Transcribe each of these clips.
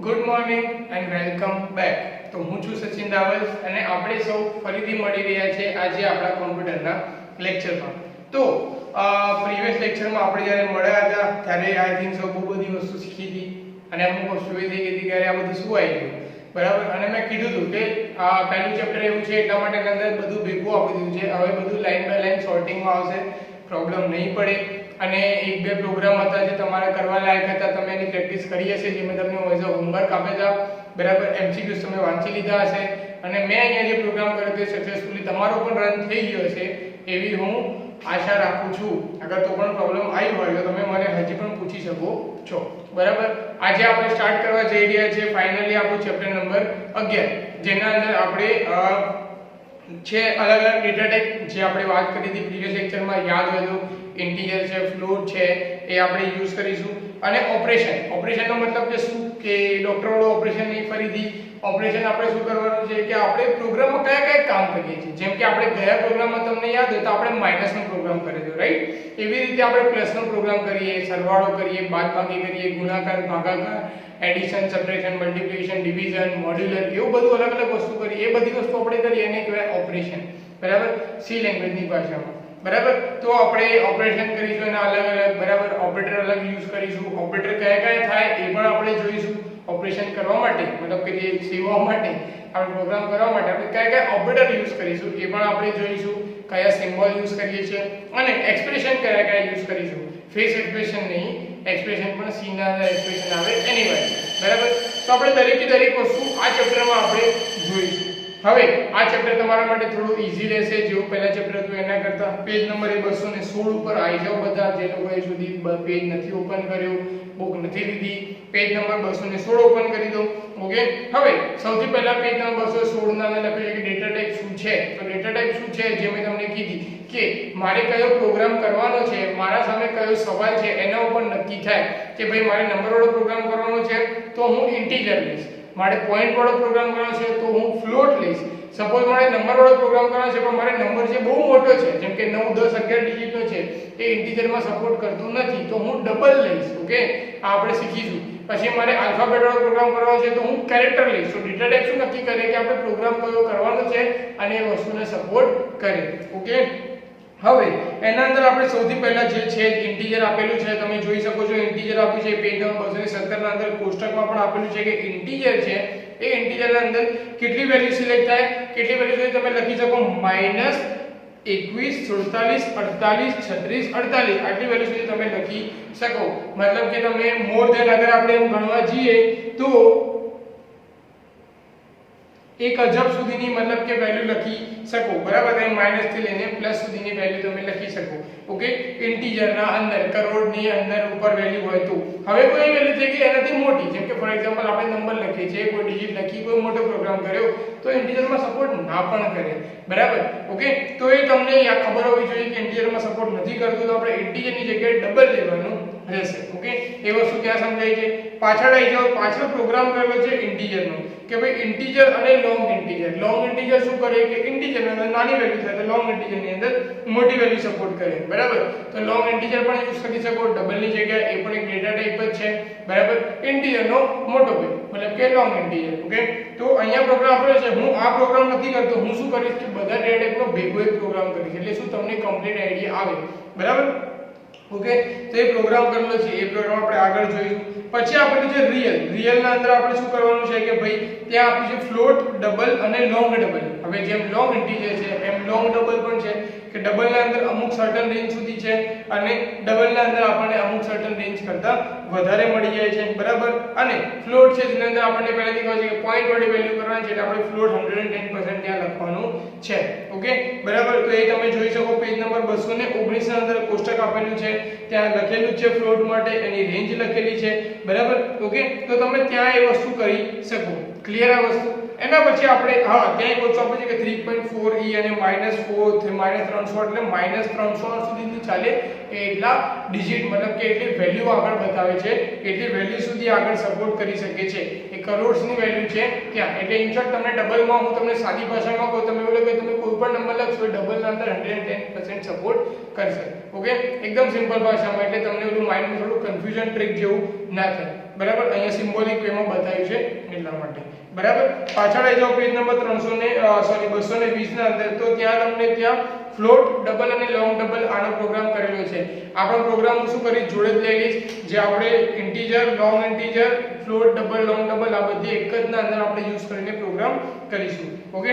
Good morning and welcome back. તો હું છું સચિન રાવલ અને આપણે સૌ ફરીથી મળી રહ્યા છે આજે આપણા કોમ્પ્યુટરના લેક્ચરમાં. તો પ્રીવિયસ લેક્ચરમાં આપણે જ્યારે મળ્યા હતા ત્યારે આઈ થિંક સો બહુ બધી વસ્તુ શીખી હતી અને અમુક વસ્તુ એ થઈ ગઈ હતી કે આ બધું શું આવી ગયું, બરાબર. અને મેં કીધું હતું કે આ પહેલું ચેપ્ટર એવું છે એટલા માટે અંદર બધું ભેગું આપી દીધું છે. હવે બધું લાઈન બાય લાઈન સોર્ટિંગમાં આવશે, પ્રોબ્લેમ નહીં પડે. અને એક બે પ્રોગ્રામ હતા જે તમારે કરવા લાયક હતા, તમે એની પ્રેક્ટિસ કરી હશે, જે મેં તમને એઝ અ હોમવર્ક આપ્યા હતા, બરાબર. એમસીક્યુઝ તમે વાંચી લીધા હશે અને મેં અહીંયા જે પ્રોગ્રામ કર્યો તે સક્સેસફુલી તમારો પણ રન થઈ ગયો હશે એવી હું આશા રાખું છું. અગર તો પણ પ્રોબ્લેમ આવી હોય તો તમે મને હજી પણ પૂછી શકો છો, બરાબર. આજે આપણે સ્ટાર્ટ કરવા જઈ રહ્યા છીએ ફાઇનલી આપણું ચેપ્ટર નંબર 11, જેના અંદર આપણે છે અલગ અલગ ડેટા ટાઈપ જે આપણે વાત કરી હતી પ્રીવિયસ લેક્ચરમાં, યાદ હોય તો ઇન્ટીજર છે, ફ્લોટ છે, એ આપણે યુઝ કરીશું. અને ઓપરેશનનો મતલબ કે શું કે ડોક્ટર વાળું ઓપરેશન નહીં, ફરીથી ઓપરેશન આપણે શું કરવાનું છે કે આપણે પ્રોગ્રામમાં કયા કામ કરીએ છીએ. જેમ કે આપણે ગયા પ્રોગ્રામમાં તમને યાદ હોય તો આપણે માઇનસનો પ્રોગ્રામ કર્યો હતો, રાઈટ. એવી રીતે આપણે પ્લસનો પ્રોગ્રામ કરીએ, સરવાળો કરીએ, બાદબાકી કરીએ, ગુણાકાર, ભાગાકાર, addition, subtraction, multiplication, division, modular, એવું બધું અલગ અલગ વસ્તુ કરીએ. એ બધી વસ્તુ આપણે કરીએ એને કહેવાય ઓપરેશન, બરાબર, સી લેંગ્વેજની ભાષામાં, બરાબર. તો આપણે ઓપરેશન કરીશું અને અલગ અલગ, બરાબર, ઓપરેટર અલગ યુઝ કરીશું. ઓપરેટર કયા થાય એ પણ આપણે જોઈશું. ઓપરેશન કરવા માટે મતલબ કે જે સેવાઓ માટે આપણે પ્રોગ્રામ કરવા માટે આપણે કયા ઓપરેટર યુઝ કરીશું એ પણ આપણે જોઈશું. કયા સિમ્બોલ યુઝ કરીએ છીએ અને એક્સપ્રેશન કયા યુઝ કરીશું. ફેસ એક્સપ્રેશન નહીં, એક્સપ્રેશન પણ સી ના એક્સપ્રેશન આવે એનીવે, બરાબર. તો આપણે દરેકે દરેક વસ્તુ આ ચેપ્ટરમાં આપણે જોઈશું. હવે આ ચેપ્ટર તમારા માટે થોડું ઈઝી રહેશે. જેવું પહેલા ચેપ્ટર હતું એના કરતા. પેજ નંબર 216 ઉપર આવી જાઓ બધા જે લોકોએ સુધી પેજ નથી ઓપન કર્યો, બુક નથી લીધી, પેજ નંબર 216 ઓપન કરી દો. ઓકે. હવે સૌથી પહેલા પેજ નંબર 216 ના અંદર લખ્યું છે કે ડેટા ટાઈપ શું છે. તો ડેટા ટાઈપ શું છે જે મેં તમને કીધી કે મારે કયો પ્રોગ્રામ કરવાનો છે, મારા સામે કયો સવાલ છે એના ઉપર નક્કી થાય કે ભાઈ મારે નંબર વાળો પ્રોગ્રામ કરવાનો છે તો હું ઇન્ટીજર લઈશ, મારે પોઈન્ટ વાળો પ્રોગ્રામ કરવાનો છે તો હું ફ્લોટ લઈશ. સપોઝ મારે નંબર વાળો પ્રોગ્રામ કરવાનો છે પણ મારે નંબર જે બહુ મોટો છે જેમ કે 9 10 11 ડિજિટનો છે એ ઇન્ટીજરમાં સપોર્ટ કરતું નથી તો હું ડબલ લઈશ. ઓકે, આ આપણે શીખીશું. પછી મારે આલ્ફાબેટ વાળો પ્રોગ્રામ કરવાનો છે તો હું કેરેક્ટર લઈશ. તો ડેટા ટાઈપ શું નક્કી કરે કે આપણે પ્રોગ્રામ કયો કરવાનો છે અને એ વસ્તુને સપોર્ટ કરે. ઓકે. હવે એના અંદર આપણે સૌથી પહેલા જે છે ઇન્ટીજર આપેલું છે, તમે જોઈ શકો છો ઇન્ટીજર આપ્યું છે પેજ નંબર 217 ના અંદર કોષ્ટકમાં પણ આપેલું છે કે ઇન્ટીજર છે એ ઇન્ટીજરના અંદર કેટલી વેલ્યુ સિલેક્ટ થાય, કેટલી વેલ્યુ સુધી તમે લખી શકો -21 47 48 36 48 આટલી વેલ્યુ સુધી તમે લખી શકો. મતલબ કે તમે મોર ધેન અગર આપણે એમ ગણવા જઈએ તો એક અજબ સુધીની મતલબ કે વેલ્યુ લખી શકો, બરાબર. તમે માઈનસ થી લઈને પ્લસ સુધીની વેલ્યુ તમે લખી શકો. ઓકે, ઇન્ટીજરના અંદર કરોડની અંદર ઉપર વેલ્યુ હોય તો. હવે કોઈ વેલ્યુ થઈ ગઈ એનાથી મોટી, જેમ કે ફોર એક્ઝામ્પલ આપણે નંબર લખીએ છીએ, કોઈ ડિજિટ લખી, કોઈ મોટો પ્રોગ્રામ કર્યો તો ઇન્ટીજરમાં સપોર્ટ ના પણ કરે, બરાબર. ઓકે, તો એ તમને ખબર હોવી જોઈએ કે ઇન્ટીજરમાં સપોર્ટ નથી કરતું તો આપણે ઇન્ટીજરની જગ્યાએ ડબલ લેવાનું રહેશે. ઓકે, એ વસ્તુ ક્યાં સમજાય છે. પાછળ આવી જાઓ, પાછળ પ્રોગ્રામ કરેલો છે ઇન્ટીજરનો કે ભાઈ ઇન્ટીજર અને લોંગ ઇન્ટીજર. લોંગ ઇન્ટીજર શું કરે કે ઇન્ટીજરની અંદર નાની વેલ્યુ થાય તો લોંગ ઇન્ટીજરની અંદર મોટી વેલ્યુ સપોર્ટ કરે, બરાબર. તો લોંગ ઇન્ટીજર પણ યુઝ કરી શકો ડબલ ની જગ્યાએ, એ પણ એક ડેટા ટાઈપ જ છે, બરાબર. ઇન્ટીજરનો મોટો ભાઈ મતલબ કે લોંગ ઇન્ટીજર. ઓકે, તો અહીંયા પ્રોગ્રામ આપ્યો છે. હું આ પ્રોગ્રામ નથી કરતો, હું શું કરીશ કે બધા ડેટા ટાઈપનો ભેગો એક પ્રોગ્રામ કરીશ એટલે શું તમને કમ્પ્લીટ આઈડિયા આવે, બરાબર. ઓકે, તો એ પ્રોગ્રામ કરેલો છે, એ પ્રોગ્રામ આપણે આગળ જોઈશું. પછી આપેલું છે રિયલ ના અંદર આપણે શું કરવાનું છે કે ભાઈ ત્યાં આપ્યું છે ફ્લોટ, ડબલ અને લોંગ ડબલ. હવે જેમ લોંગ ઇન્ટીજર છે એમ લોંગ ડબલ પણ છે કે ડબલ ના અંદર અમુક સર્ટન રેન્જ સુધી છે અને ડબલ ના અંદર આપણને અમુક સર્ટન રેન્જ કરતા વધારે મળી જાય છે, બરાબર. અને ફ્લોટ છે જેના અંદર આપણને પહેલાથી કહ્યું છે કે પોઈન્ટ વાળી વેલ્યુ કરવાની છે એટલે આપણે ફ્લોટ 110% ત્યાં લખવાનું છે. ઓકે, બરાબર. તો એ તમે જોઈ શકો પેજ નંબર 219 ના અંદર કોષ્ટક આપેલું છે, ત્યાં લખેલું છે ફ્લોટ માટે એની રેન્જ લખેલી છે, બરાબર. ઓકે, તો તમે ત્યાં એ વસ્તુ કરી શકો. ક્લિયર આ વસ્તુ. એના પછી આપણે ત્યાં એક વસ્તુ આપે છે કે 3.4 e અને -300 એટલે -300 સુધીની ચાલે એટલા ડિજિટ મતલબ કે એટલી વેલ્યુ આગળ બતાવે છે, એટલી વેલ્યુ સુધી આગળ સપોર્ટ કરી શકે છે. એ કરોડ્સની વેલ્યુ છે ત્યાં. એટલે ઇનશોર્ટ તમને ડબલમાં હું તમને સાદી ભાષામાં કહું, તમે એવું લાગે તમે કોઈ પણ નંબર લખશો ડબલના અંદર 110% સપોર્ટ કરશે. ઓકે, એકદમ સિમ્પલ ભાષામાં, એટલે તમને ઓલું માઇન્ડમાં થોડું કન્ફ્યુઝન ટ્રિક જેવું ના થાય. બરાબર, અહીંયા સિમ્બોલિક વેમાં બતાવ્યું છે એટલા માટે. બરાબર, પાછળ આવી જાઓ પેજ નંબર 220 ના અંદર, તો ત્યાં તમને ત્યાં ફ્લોટ, ડબલ અને લોંગ ડબલ આનો પ્રોગ્રામ કરેલો છે. આપણો પ્રોગ્રામ હું શું કરીશ, જોડે જ લઈ લઈશ, જે આપણે integer, long integer, float, double, long double આ બધી એક જ ના અંદર આપણે યુઝ કરીને પ્રોગ્રામ કરીશું. ઓકે,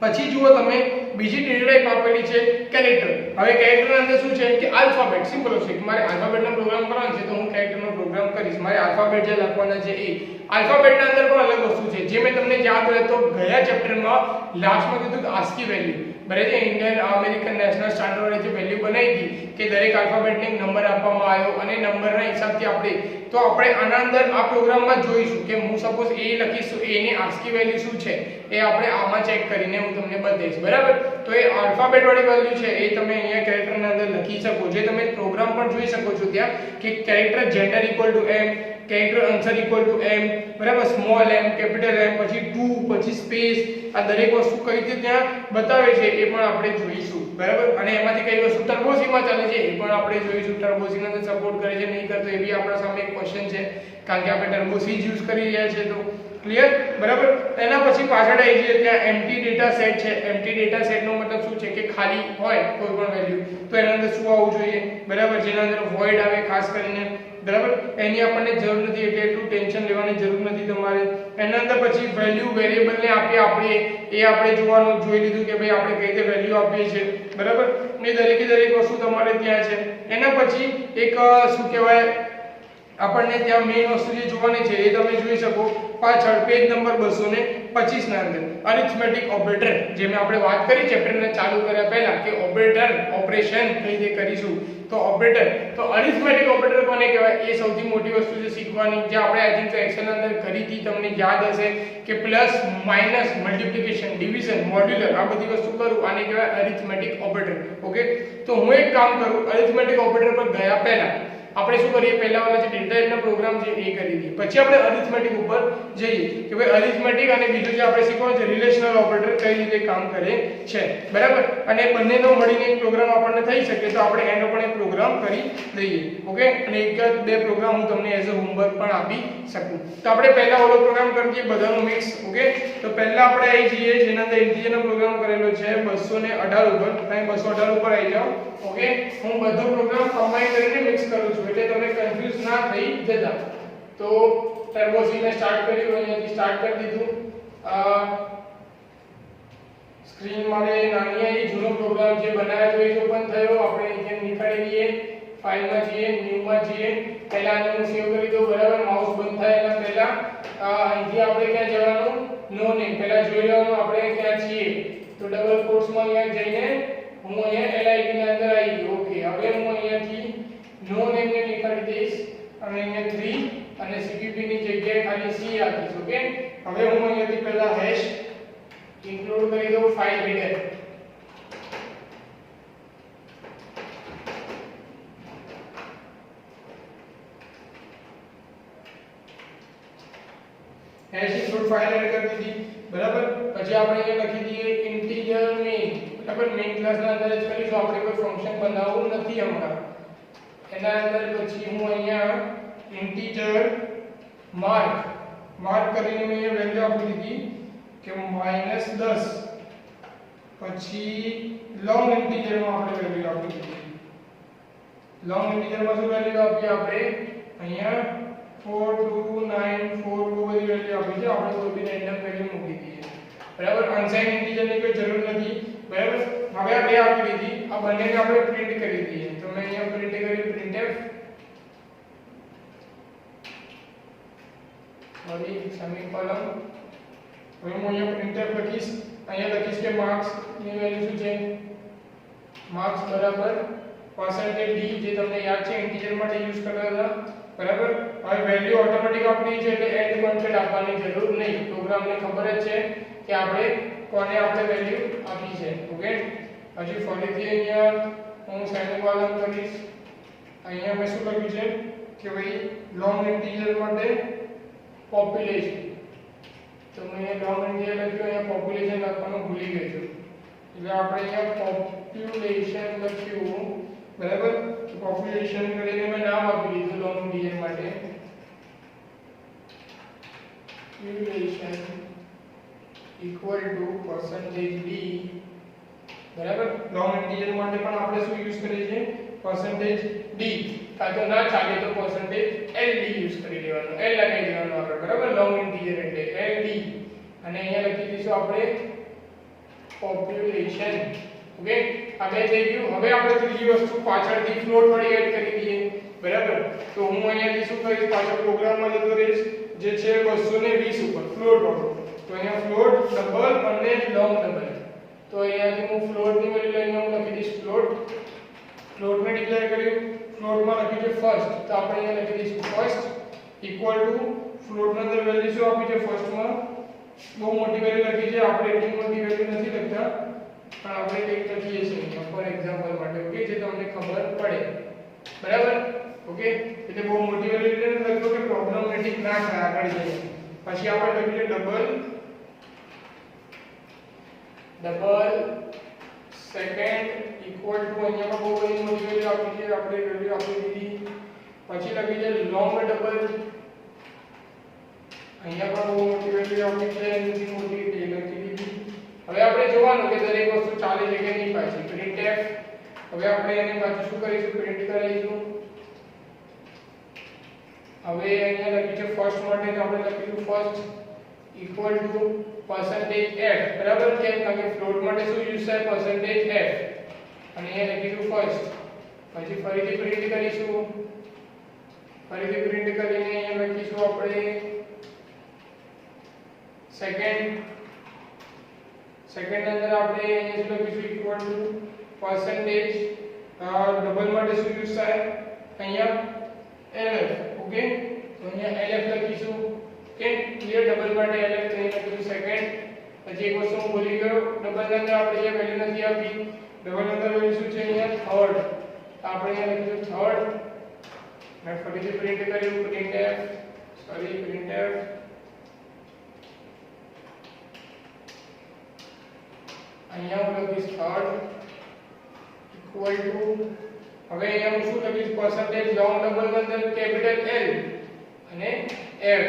પછી જુઓ તમે બીજી ડેટા ટાઈપ આપેલી છે કેરેક્ટર. હવે કેરેક્ટરની અંદર શું છે કે આલ્ફાબેટ, સિમ્પલ છે કે મારે આલ્ફાબેટનો પ્રોગ્રામ કરવાનો છે તો હું કેરેક્ટરનો પ્રોગ્રામ કરીશ. મારે આલ્ફાબેટ જે લખવાના છે એ આલ્ફાબેટના અંદર પણ અલગ વસ્તુ છે, જે મેં તમને યાદ રહે તો ગયા ચેપ્ટરમાં લાસ્ટમાં કીધું કે આસ્કી વેલ્યુ, બરાબર છે, ઇન્ડિયન અમેરિકન નેશનલ સ્ટાન્ડર્ડ જે વેલ્યુ બનાવી હતી કે દરેક આલ્ફાબેટને એક નંબર આપવામાં આવ્યો અને નંબરના હિસાબથી આપણે આના અંદર આ પ્રોગ્રામમાં જોઈશું કે હું સપોઝ a લખીશ તો a ની આસ્કી વેલ્યુ શું છે એ આપણે આમાં ચેક કરીને હું તમને બતાવીશ. બરાબર, તો એ આલ્ફાબેટ વાળી વેલ્યુ છે એ તમે અહીંયા કેરેક્ટરના અંદર લખી શકો. જે તમે પ્રોગ્રામ પણ જોઈ શકો છો ત્યાં કે character gender equal to m, character answer equal to m, બરાબર, સ્મોલ m, કેપિટલ m, પછી ટુ, પછી સ્પેસ, આ દરેક વસ્તુ કઈ રીતે ત્યાં બતાવે છે એ પણ આપણે જોઈશું. બરાબર, અને એમાંથી કઈ વસ્તુ ટર્બોસીમાં ચાલે છે એ પણ આપણે જોઈશું. ટર્બોસીનો તો સપોર્ટ કરે છે નહીં કરતો એ બી આપણા સામે એક ક્વેશ્ચન છે, કારણ કે આપણે ટર્બોસી યુઝ કરી રહ્યા છે. તો ક્લિયર, બરાબર. એના પછી પાછળ આવી જઈએ ત્યાં એમ્પ્ટી ડેટા સેટ છે. એમ્પ્ટી ડેટા સેટનો મતલબ શું છે કે ખાલી હોય કોઈ પણ વેલ્યુ તો એના અંદર શું આવવું જોઈએ, બરાબર, જેના અંદર વોઇડ આવે ખાસ કરીને, બરાબર, એની આપણને જરૂર નથી એટલે એટલું ટેન્શન લેવાની જરૂર નથી તમારે. એના અંદર પછી વેલ્યુ વેરિયેબલને આપણે એ આપણે જોવાનું જોઈ લીધું કે ભાઈ આપણે કઈ રીતે વેલ્યુ આપીએ છીએ. બરાબર, એ દરેક વસ્તુ તમારે ત્યાં છે. એના પછી એક શું કહેવાય આપણને ત્યાં મેઇન વસ્તુ જે જોવાની છે એ તમે જોઈ શકો પાછળ પેજ નંબર 225 ના અંદર અરિથમેટિક ઓપરેટર, જે મેં આપણે વાત કરી ચેપ્ટરને ચાલુ કર્યા પહેલા કે ઓપરેટર ઓપરેશન કઈ રીતે કરીશું. તો ઓપરેટર, તો અરિથમેટિક ઓપરેટર કોને કહેવાય એ સૌથી મોટી વસ્તુ છે શીખવાની, જે આપણે આઈ થિંક એક્સેલ અંદર કરી હતી, તમને યાદ હશે કે plus, minus, multiplication, division, modular આ બધી વસ્તુ કરું આને કહેવાય અરિથમેટિક ઓપરેટર. ઓકે, તો હું એક કામ કરું, અરિથમેટિક ઓપરેટર પર ગયા પહેલા આપણે શું કરીએ, પહેલા વાળા જે ડેટા ટાઈપનો પ્રોગ્રામ છે એ કરી દઈએ, પછી આપણે અરિથમેટિક ઉપર જઈએ કે ભાઈ અરિથમેટિક અને બીજું જે આપણે શીખવાનું છે રિલેશનલ ઓપરેટર કઈ રીતે કામ કરે છે. બરાબર, અને બંનેનો મળીને એક પ્રોગ્રામ આપણને થઈ શકે તો આપણે એનો પણ એક પ્રોગ્રામ કરી દઈએ. ઓકે, અને એક જ બે પ્રોગ્રામ હું તમને એઝ અ હોમવર્ક પણ આપી શકું. તો આપણે પહેલા ઓલો પ્રોગ્રામ કરી દઈએ બધાનો મિક્સ. ઓકે, તો પહેલા આપણે આવી જઈએ જેના અંદર ઇન્ટીજરનો પ્રોગ્રામ કરેલો છે 218 ઉપર, તમે 218 ઉપર આવી જાઓ. ઓકે, હું બધો પ્રોગ્રામ કમ્બાઈન કરીને મિક્સ કરું છું એટલે તમે કન્ફ્યુઝ ના થઈ જતા. તો ટર્બોસી ને સ્ટાર્ટ કર્યું, અહીંયાથી સ્ટાર્ટ કરી દીધું. સ્ક્રીન મારે નાની આવી, જૂનો પ્રોગ્રામ જે બનાવ્યો તો એ ઓપન થયો. આપણે નીચે નીકાળી દઈએ, ફાઇલમાં જઈએ, ન્યુ માં જઈએ, પહેલા આને હું સેવ કરી દઉં. બરાબર, માઉસ બંધ થાય એના પહેલા અહીંથી આપણે ક્યાં જવાનું, નો નેમ પહેલા જોઈ લેવાનું આપણે ક્યાં છીએ. તો ડબલ કોટ્સમાં અહીંયા જઈને હું અહીંયા LID ની અંદર આવી ગયો. ઓકે, હવે હું અહીંયાથી નો નેમ ને નીકાળી દઈશ અને અહીંયા 3 અને CPP ની જગ્યાએ ખાલી C આપીશ. ઓકે, હવે હું અહીંયાથી પહેલા હેશ ઇન્ક્લુડ કરી દઉં file header. Hash include file header કરી દીધી. બરાબર, પછી આપણે અહીંયા લખી દઈએ ઇન્ટીજર મેઇન. બરાબર, મેઇન ક્લાસના અંદર જ કરીશું, આપણે કોઈ ફંક્શન બનાવવું નથી હમણાં. એના અંદર પછી હું અહીંયા ઇન્ટીજર માર્ક કરીને મેં અહીંયા વેલ્યુ આપી દીધી કે -10. પછી લોંગ ઇન્ટીજરમાં આપણે વેલ્યુ આપી દીધી. લોંગ ઇન્ટીજરમાં શું વેલ્યુ આપી આપણે અહીંયા 4294 બધી વેલ્યુ આપી છે. આપણે કોઈ બી રેન્ડમ વેલ્યુ મૂકી દઈએ. બરાબર, અનસાઇન ઇન્ટીજરની કોઈ જરૂર નથી. બરાબર, હવે આ બે આપી દીધી, આ બંનેને આપણે પ્રિન્ટ કરી દઈએ. તો મેં અહીંયા પ્રિન્ટ કર્યું printf વળી સેમીકોલન. હવે હું અહીંયા printf લખીશ, અહીંયા લખીશ કે માર્ક્સ ની વેલ્યુ શું છે, માર્ક્સ બરાબર percentage d જે તમને યાદ છે ઇન્ટીજર માટે યુઝ કરતા હતા બરાબર. હવે વેલ્યુ ઓટોમેટિક આપણી છે એટલે એન્ડ કોન્સ્ટન્ટ આપવાની જરૂર નહીં. પ્રોગ્રામને ખબર જ છે કે આપણે કોને આપણે વેલ્યુ આપી છે. ઓકે, હજી ફરીથી અહીંયા હું સેમિકોલન કરીશ. અહીંયા મેં શું લખ્યું છે કે ભાઈ લોંગ ઇન્ટીજર માટે પોપ્યુલેશન. તો મેં લોંગ ઇન્ટીજર લખ્યું, અહીંયા પોપ્યુલેશન લખવાનું ભૂલી ગયો છું એટલે આપણે અહીંયા પોપ્યુલેશન લખ્યું બરાબર. તો પોપ્યુલેશન કરીને મેં નામ આપી દીધું લોંગ ઇન્ટીજર માટે population equal to percentage d બરાબર. લોંગ ઇન્ટીજર માટે પણ આપણે શું યુઝ કરીએ છીએ percentage d, કાં તો ના ચાલે તો percentage ld યુઝ કરી લેવાનો, l લગાવી દેવાનો આપણે બરાબર. લોંગ ઇન્ટીજર એટલે ld અને અહીંયા લખી દઈશું આપણે population. ઓકે, આ બે થઈ ગયું. હવે આપણે ત્રીજી વસ્તુ પાછળથી ફ્લોટ વાળી એડ કરી દઈએ બરાબર. તો હું અહીંયાથી શું કરીશ, પાછળ પ્રોગ્રામમાં જતો રહીશ જે છે 220 ઉપર ફ્લોટ વાળો. તો અહીંયા ફ્લોટ ડબલ અને લોંગ ડબલ. તો અહીંયાથી હું ફ્લોટ ની વેલ્યુ લઈને હું લખી દઈશ ફ્લોટ. ફ્લોટ ને ડિક્લેર કર્યું, ફ્લોટમાં લખ્યું છે ફર્સ્ટ. તો આપણે અહીંયા લખી દઈશું ફર્સ્ટ ઇક્વલ ટુ ફ્લોટ ની અંદર વેલ્યુ શું આપી છે ફર્સ્ટમાં બહુ મોટી વેલ્યુ લખી છે. આપણે એટલી મોટી વેલ્યુ નથી લખતા પણ આપણે કંઈક લખીએ છીએ ફોર એક્ઝામ્પલ માટે. ઓકે, જે તમને ખબર પડે બરાબર. ઓકે, એટલે બહુ મોટી વેલ્યુ એટલે લખો કે પ્રોબ્લેમેટિક ના થાય આગળ જઈએ. પછી આપણે લખીએ ડબલ સેકન્ડ ઇક્વલ ટુ અહીંયા બહુ બધી મોટી વેલ્યુ આપી છે, આપણે વેલ્યુ આપી દીધી. પછી લખી છે લોંગ ડબલ, અહીંયા પણ બહુ મોટી વેલ્યુ આપી છે, એની મોટી લખી દીધી. હવે આપણે જોવાનું કે દરેક વસ્તુ ચાલે છે કે નહીં. પાછી printf. હવે આપણે એને પાછું શું કરીશું, પ્રિન્ટ કરાવીશું. હવે અહીંયા લખ્યું છે ફર્સ્ટ માટે તો આપણે લખીશું first equal to percentage f બરાબર. કેમ? કારણ કે ફ્લોટ માટે શું યુઝ થાય percentage f અને અહીંયા લખીશું ફર્સ્ટ. પછી ફરીથી પ્રિન્ટ કરીશું. ફરીથી પ્રિન્ટ કરીને અહીંયા લખીશું આપણે સેકન્ડ. સેકન્ડ અંદર આપણે અહીંયા શું લખીશું ઇક્વલ ટુ percentage ડબલ માટે શું યુઝ થાય અહીંયા lf. ઓકે, તો અહીંયા lf લખીશું. કે ક્લિયર, ડબલ માટે lf તો અહીંયા લખીશું સેકન્ડ. પછી એક વસ્તુ હું ભૂલી ગયો, ડબલ અંદર આપણે જે વેલ્યુ નથી આપી, ડબલ અંદર વેલ્યુ શું છે અહીંયા થર્ડ. આપણે અહીંયા લખીશું થર્ડ. મેં ફરીથી પ્રિન્ટ કર્યું printf. અહીંયા હું લખીશ થર્ડ ઇક્વલ ટુ. હવે અહીંયા હું શું લખીશ percentage લોંગ ડબલ અંદર કેપિટલ L અને F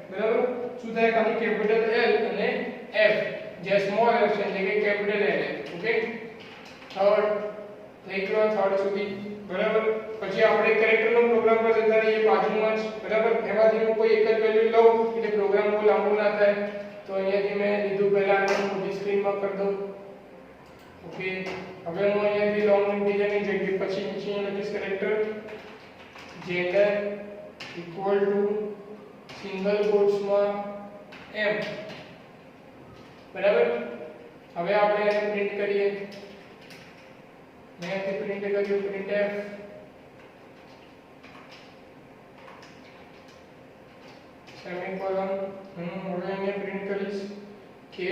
બરાબર. શું થાય ખાલી કેપિટલ L અને F, જે સ્મોલ f છે એટલે કે કેપિટલ L. ઓકે, થર્ડ થઈ ગયો થર્ડ સુધી બરાબર. પછી આપણે કેરેક્ટરનો પ્રોગ્રામ પર જતા રહીએ બાજુમાં જ બરાબર. એમાંથી હું કોઈ એક જ વેલ્યુ લઉં એટલે પ્રોગ્રામ બહુ લાંબો ના થાય. તો અહીંયાથી મેં લીધું પહેલા આને મોટી સ્ક્રીનમાં કરી દઉં. ઓકે, હવે હું અહીંયાથી લોંગ ઇન્ટીજરની જગ્યાએ પછી નીચે લખીશ character gender equal to single કોટ્સમાં m બરાબર. હવે આપણે એને પ્રિન્ટ કરીએ. મેં અહીંથી પ્રિન્ટ કર્યું printf. સેમિકોલન. હું હવે અહીંયા પ્રિન્ટ કરીશ કે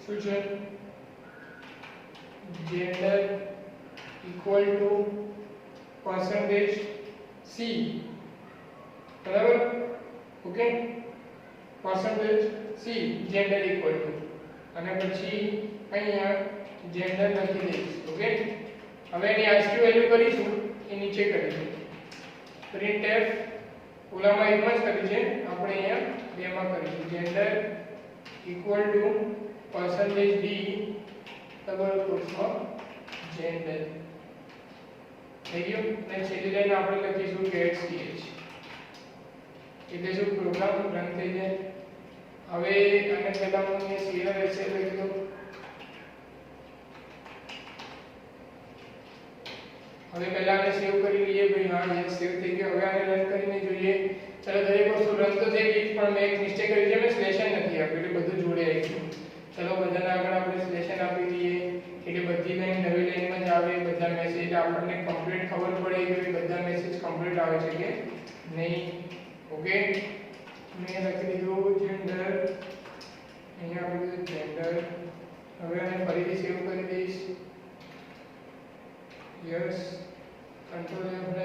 શું છે gender equal to percentage c બરાબર. Okay, percentage c gender equal to અને પછી અહીંયા gender લખી દઈશ. ઓકે, હવે એની આસ્કી વેલ્યુ કરીશું એ નીચે કરીશું. printf ઓલામાં એકમાં જ કરી છે, આપણે અહીંયા બેમાં કરીશું gender equal to percentage d double કોટ્સમાં gender. થઈ ગયું. અને છેલ્લી લાઈન આપણે લખીશું get ch એટલે શું પ્રોગ્રામ રન થઈ જાય. હવે આને પહેલા હું અહીંયા clr લખી દઉં. હવે પહેલા આને સેવ કરી લઈએ ભાઈ. હા, યસ, સેવ થઈ ગયો. હવે આને રન કરીને જોઈએ. ચલો, દરેક વસ્તુ રન તો થઈ ગઈ પણ મેં એક મિસ્ટેક કરી છે, મેં સ્લેશન નથી આપ્યું એટલે બધું જોડે આવી ગયું. ચલો, બધાને આગળ આપણે સ્લેશન આપી દઈએ. એટલે બધી લાઈન નવી લાઈનમાં જ આવે બધા મેસેજ આપણને કમ્પ્લીટ ખબર પડે કે બધા મેસેજ કમ્પ્લીટ આવે છે કે નહીં. ઓકે મેં લખી દીધું જેન્ડર, અહીંયા આપણે દીધું જેન્ડર. હવે આને ફરીથી સેવ કરી દઈશ. Yes control F9.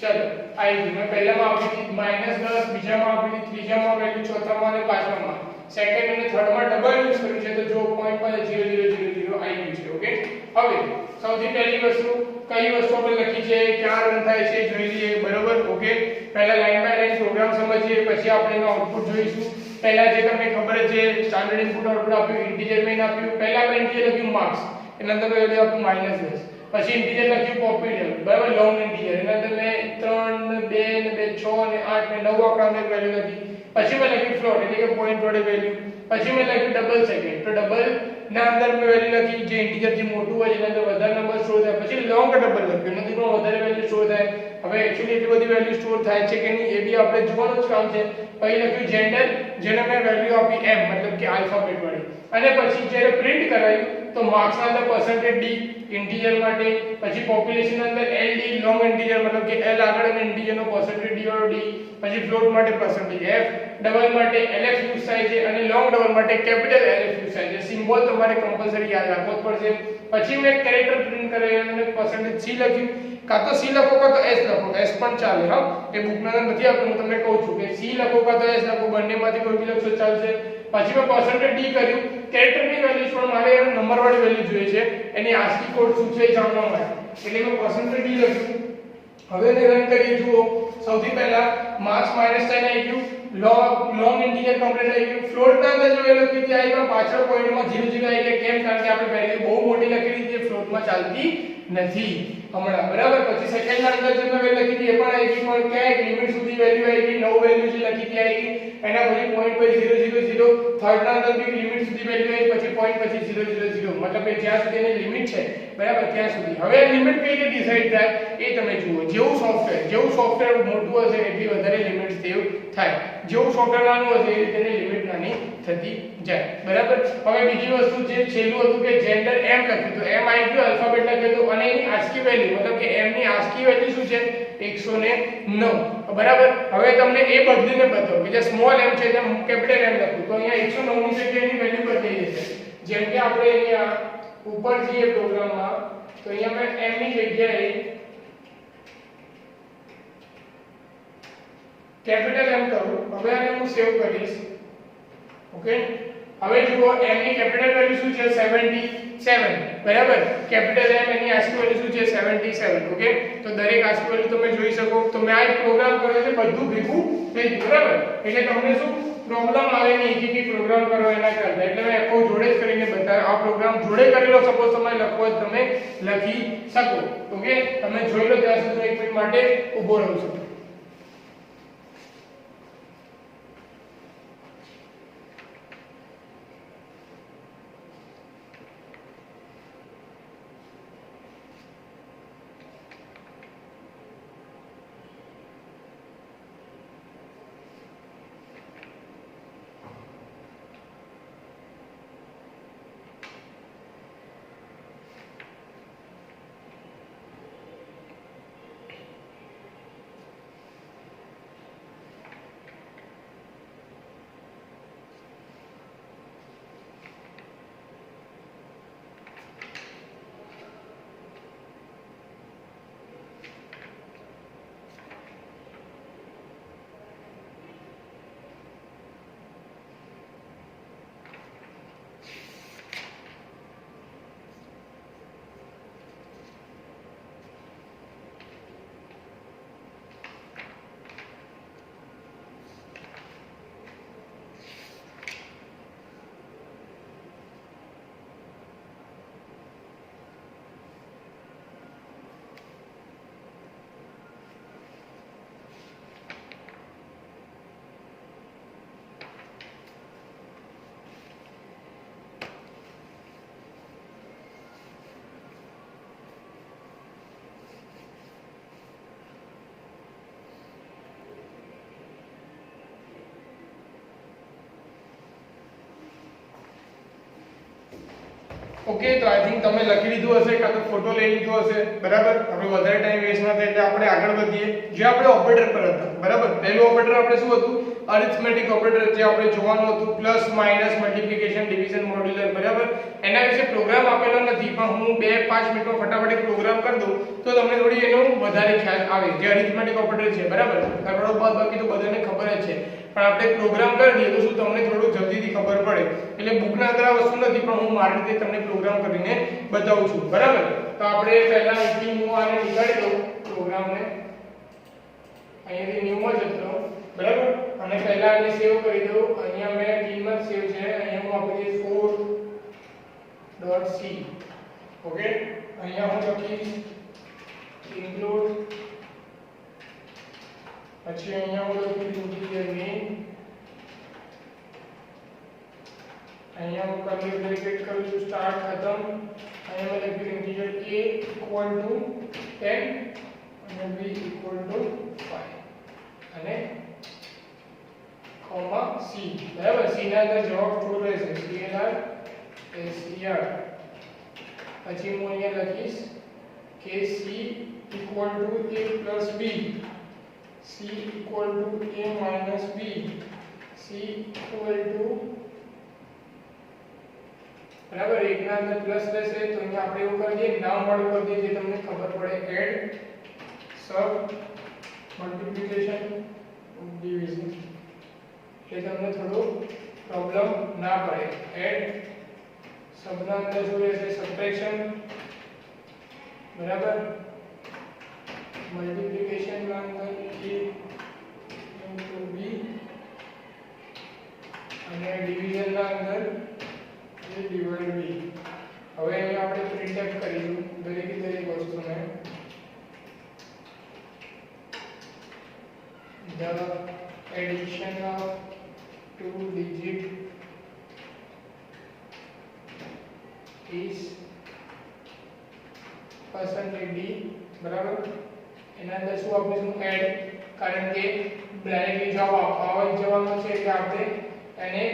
ચલો આવી ગયું. મેં પહેલામાં આપી દીધી -10, બીજામાં આપી દીધી, ત્રીજામાં વેલ્યુ, ચોથામાં અને પાંચમામાં. સેકન્ડ અને થર્ડમાં ડબલ યુઝ કર્યું છે તો જો પોઈન્ટ પર 0000 આવી ગયું છે. ઓકે હવે સૌથી પહેલી વસ્તુ કઈ વસ્તુ આપણે લખી છે, ક્યાં રન થાય છે જોઈ લઈએ. બરોબર. ઓકે પહેલા લાઈન બાય લાઈન પ્રોગ્રામ સમજીએ, પછી આપણે એનો આઉટપુટ જોઈશું. પહેલા જે તમને ખબર છે સ્ટાન્ડર્ડ ઇનપુટ આઉટપુટ આપ્યું, ઇન્ટીજર મેઇન આપ્યું. પહેલા મેં ઇન્ટીજર લખ્યું માર્ક્સ, એના અંદર વેલ્યુ આપ્યું -10. પછી ઇન્ટીજર લખ્યું પોપીડિયમ, બરાબર, લોંગ ઇન્ટીજર, એના અંદર મેં 3 2 ને 6 ને 8 ને 9 આંકડાની વેલ્યુ લખી. પછી મેં લખ્યું ફ્લોટ એટલે કે પોઈન્ટ વડે વેલ્યુ. પછી મેં લખ્યું ડબલ સેકન્ડ, તો ડબલ ના અંદર મેં વેલ્યુ લખી જે ઇન્ટીજર જે મોટું હોય એના અંદર વધારે નંબર સ્ટોર થાય. પછી લોંગ ડબલ લખ્યું, એનાથી પણ વધારે વેલ્યુ સ્ટોર થાય. હવે એક્ચ્યુઅલી એટલી બધી વેલ્યુ સ્ટોર થાય છે કે નહીં એ બી આપણે જોવાનું જ કામ છે. પછી લખ્યું જેન્ડર, જેને મેં વેલ્યુ આપી m, મતલબ કે આલ્ફાબેટ વાળી. અને પછી જ્યારે પ્રિન્ટ કરાયું તો માર્ક્સ ના અંદર % d ઇન્ટીજર માટે, પછી પોપ્યુલેશન અંદર ld લોંગ ઇન્ટીજર મતલબ કે l આગળ અને ઇન્ટીજર નો % d વાળો d, પછી ફ્લોટ માટે % f, ડબલ માટે lf યુઝ થાય છે અને લોંગ ડબલ માટે કેપિટલ lf યુઝ થાય છે. સિમ્બોલ તમારે કમ્પલસરી યાદ રાખવો જ પડશે. પછી મેં કેરેક્ટર પ્રિન્ટ કરાવ્યું અને % c લખ્યું. કાં તો c લખો કાં તો s લખો, s પણ ચાલે. હા એ બુકના અંદર નથી આપ્યું, હું તમને કહું છું કે c લખો કાં તો s લખો, બંનેમાંથી કોઈ બી લખશો ચાલશે. પછી મેં % d કર્યું. કેરેક્ટરની વેલ્યુ પણ મારે એનો નંબર વાળી વેલ્યુ જોઈએ છે, એની ASCII કોડ શું છે એ જાણવા માટે, એટલે મેં % d લખ્યું. હવે એને રન કરી જુઓ. સૌથી પહેલા માર્ક્સ -10 આવી ગયું, લોંગ ઇન્ટીજર કમ્પ્લીટ આવી ગયું. ફ્લોટ ના અંદર જો વેલ્યુ લખી હતી આવી પણ પાછળ પોઈન્ટમાં 00 આવી ગયા. કેમ? કારણ કે આપણે વેલ્યુ બહુ મોટી લખી દીધી, ફ્લોટમાં ચાલતી નથી હમણાં. બરાબર. પછી સેકન્ડ ના અંદર જે મેં વેલ્યુ લખી હતી એ પણ આવી ગઈ, પણ ક્યાં એક લિમિટ સુધી વેલ્યુ આવી ગઈ, નવ વેલ્યુ જે લખી હતી આવી ગઈ. એના પછી પોઈન્ટ પર 000, થર્ડ ના અંદર બી લિમિટ સુધી વેલ્યુ આવી, પછી પોઈન્ટ પછી 000, મતલબ કે જ્યાં સુધી એની લિમિટ છે બરાબર ત્યાં સુધી. હવે લિમિટ કઈ રીતે ડિસાઈડ થાય એ તમે જુઓ. જેવું સોફ્ટવેર મોટું હશે એટલી વધારે લિમિટ સેવ થાય, જેવું સોફ્ટવેર નાનું હશે એ રીતે લિમિટ નાની થતી જાય. બરાબર. હવે બીજી વસ્તુ જે છેલ્લું હતું કે જેન્ડર m લખ્યું તો m આવી ગયું, આલ્ફાબેટ લખ્યું તો, અને એની ASCII વેલ્યુ મતલબ કે m ની ASCII વેલ્યુ શું છે 109. બરાબર. હવે તમને એ બદલીને બતાવો કે જે સ્મોલ m છે તેમ કેપિટલ m લખ્યું તો અહીંયા 109 ની જગ્યાએ વેલ્યુ બદલાઈ જશે. જેમ કે આપણે અહીંયા ઉપર જઈએ પ્રોગ્રામમાં તો અહીંયા મેં m ની જગ્યાએ કેપિટલ M કરું. હવે આને હું સેવ કરીશ. ઓકે હવે જુઓ m ની કેપિટલ વેલ્યુ શું છે 77. બરાબર. કેપિટલ M એની ASCII વેલ્યુ શું છે 77. ઓકે તો દરેક ASCII વેલ્યુ તમે જોઈ શકો. તો મેં આ પ્રોગ્રામ કર્યો છે બધું ભેગું થઈ ગયું. બરાબર. એટલે તમને શું પ્રોબ્લેમ આવે નહીં કે પ્રોગ્રામ કરો એના કરતા, એટલે મેં આખો જોડે જ કરીને બતાવ્યો. આ પ્રોગ્રામ જોડે કરેલો સપોઝ તમારે લખવો હોય તમે લખી શકો. ઓકે તમે જોઈ લો ત્યાં સુધી 1 મિનિટ માટે ઊભો રહું છું. ઓકે, તો આઈ થિંક તમે લખી લીધું હશે કાં તો ફોટો લઈ લીધો હશે, બરાબર. આપણે વધારે ટાઈમ વેસ્ટ ના થાય એટલે આપણે આગળ વધીએ. જે આપણે ઓપરેટર પર હતા, બરાબર. પહેલું ઓપરેટર આપણે શું હતું? અરિથમેટિક ઓપરેટર, જે આપણે જોવાનું હતું plus minus multiplication division modular, બરાબર. એના વિશે પ્રોગ્રામ આપેલો નથી, પણ હું 2-5 મિનિટમાં ફટાફટ એક પ્રોગ્રામ કરી દઉં તો તમને થોડી એનો વધારે ખ્યાલ આવે. જે અરિથમેટિક ઓપરેટર છે, બરાબર, સરવાળો બાદબાકી તો બધાને ખબર જ છે, પણ આપણે પ્રોગ્રામ કરી દઈએ તો શું તમને થોડું જલ્દીથી ખબર પડે. એટલે બુકના અંદર આ વસ્તુ નથી, પણ હું મારી રીતે તમને પ્રોગ્રામ કરીને બતાવું છું, બરાબર. તો આપણે પહેલા અહીંથી હું આને નીકાળી દઉં પ્રોગ્રામને, અહીંયાથી ન્યૂમાં જતો રહું, બરાબર. અને પહેલા આને સેવ કરી દઉં. અહીંયા મેં ટીમમાં સેવ છે, અહીંયા હું આપી દઈશ 4.c. ઓકે, અહીંયા હું લખીશ include, પછી અહીંયા હું લખીશ integer main, અહીંયા હું કર્લી બ્રેકેટ કરું છું, સ્ટાર્ટ ખતમ. અહીંયા મેં લખ્યું integer a equal to 10 અને b equal to 5 અને કોમા c, બરાબર. c ના અંદર જવાબ ટ્રુ રહેશે, clr ser. પછી હું અહીંયા લખીશ કે c equal to a plus b, c equal to a minus b, c equal to, બરાબર. એક ના અંદર પ્લસ રહેશે તો અહીંયા આપણે એવું કરીએ, નામ વાળું કરી દઈએ જે તમને ખબર પડે, એડ સબ મલ્ટીપ્લિકેશન ડિવિઝન, એટલે તમને થોડું પ્રોબ્લેમ ના પડે. એડ સબ ના અંદર શું રહેશે? સબટ્રેક્શન, બરાબર. મલ્ટીપ્લિકેશન ના અંદર a into b અને ડિવિઝન ના અંદર a divided b. હવે અહીંયા આપણે પ્રિન્ટએફ કરીશું દરેક વસ્તુને. the addition of two digit is %d, બરાબર. એના અંદર શું આપીશું? એડ, કારણ કે ડાયરેક્ટલી જવાબ આવવા જ જવાનો છે એટલે આપણે એને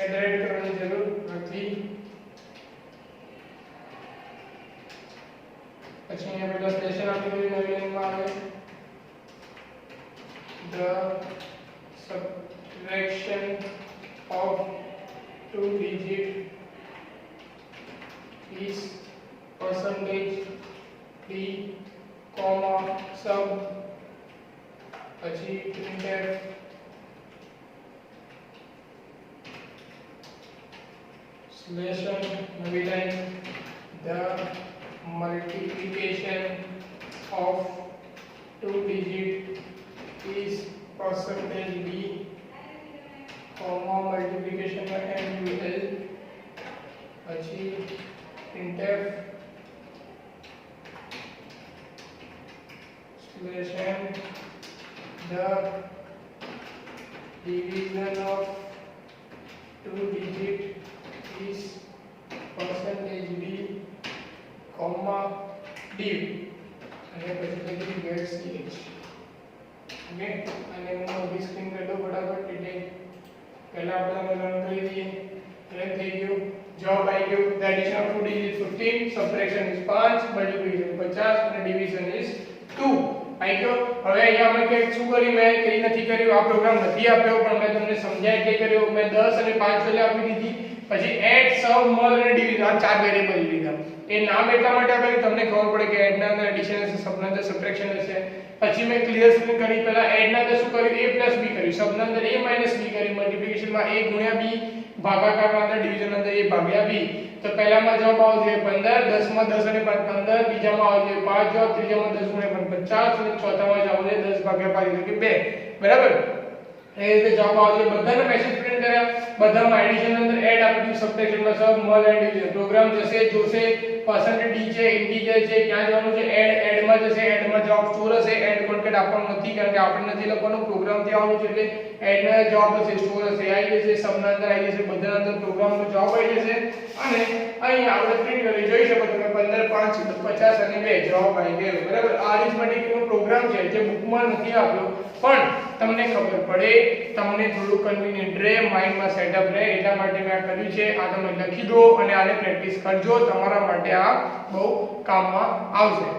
એડ કરવાની જરૂર નથી. પછી અહીંયા પેલા સ્ટેશન આપી દીધું નવી લાઈનમાં આવે, the subtraction of two digit is %d, sub, પછી printf નવી line, the multiplication of two digit is %d, multiplication માં mul, પછી printf the division of two digit is %d, div, અને પછી લખી get ch. ઓકે, અને હું મોટી સ્ક્રીન કરી દઉં ફટાફટ, એટલે પહેલા આપણે રન કરી દઈએ. રન થઈ ગયું, જવાબ આવી ગયો. the addition of two digits 15, subtraction is 5, multiplication 50 અને division is 2. આવી ગયો. હવે અહીંયા અમે કંઈક શું કર્યું? મેં કંઈ નથી કર્યું, આ પ્રોગ્રામ નથી આપ્યો, પણ મેં તમને સમજાય કે કર્યો. મેં 10 અને 5 વેલ્યુ આપી દીધી, પછી એડ, સબ, મલ અને ડિવિઝન આ ચાર વેરિયેબલ લીધા. એ નામ એટલા માટે આપેલું તમને ખબર પડે કે એડ ના અંદર એડિશન હશે, સબ ના અંદર સબટ્રેક્શન હશે. પછી મેં ક્લિયર સ્ક્રીન કરી, પહેલા એડ ના અંદર શું કર્યું? a + b કર્યું, સબ ના અંદર a - b કર્યું, મલ્ટીપ્લિકેશન માં a * b, ભાગાકાર માં અંદર ડિવિઝન ના અંદર a / b. તો પહેલામાં જવાબ આવશે 15, 10 માં 10 અને 15, બીજામાં આવશે 5 જવાબ, ત્રીજામાં 10 * 50 અને ચોથામાં જવાબ આવશે 10 / 5 એટલે કે 2, બરાબર. એ રીતે જવાબ આવશે. બધાને મેસેજ પ્રિન્ટ કર્યા, બધામાં એડિશન અંદર એડ આપી દીધું, સબટ્રેક્શન માં સબ, મલ એન્ડ ડિવિઝન. પ્રોગ્રામ જશે, જોશે %d છે, ઇન્ટીજર છે, ક્યાં જવાનું છે? એડ માં જશે, એડ માં જવાબ સ્ટોર હશે. એડ કોન્કેટ આપવાનું નથી કારણ કે આપણે નથી લખવાનું, પ્રોગ્રામ થી આવવાનું છે, એટલે એડ ના જવાબ હશે, સ્ટોર હશે, આવી જશે, સબ ના અંદર આવી જશે, બધા અંદર પ્રોગ્રામનો જવાબ આવી જશે. અને અહીં આપણે પ્રિન્ટ કરી જોઈ શકો તમે 15, 5, 50 અને 2 જવાબ આવી ગયો, બરાબર. આ અરિથમેટિક નો પ્રોગ્રામ છે જે બુકમાં નથી આપ્યો, પણ તમને ખબર પડે, તમને થોડું કન્વીનિયન્ટ રહે, માઇન્ડમાં સેટઅપ રહે એટલા માટે મેં આ કર્યું છે. આ તમે લખી દો અને આને પ્રેક્ટિસ કરજો, તમારા માટે આ બહુ કામમાં આવશે.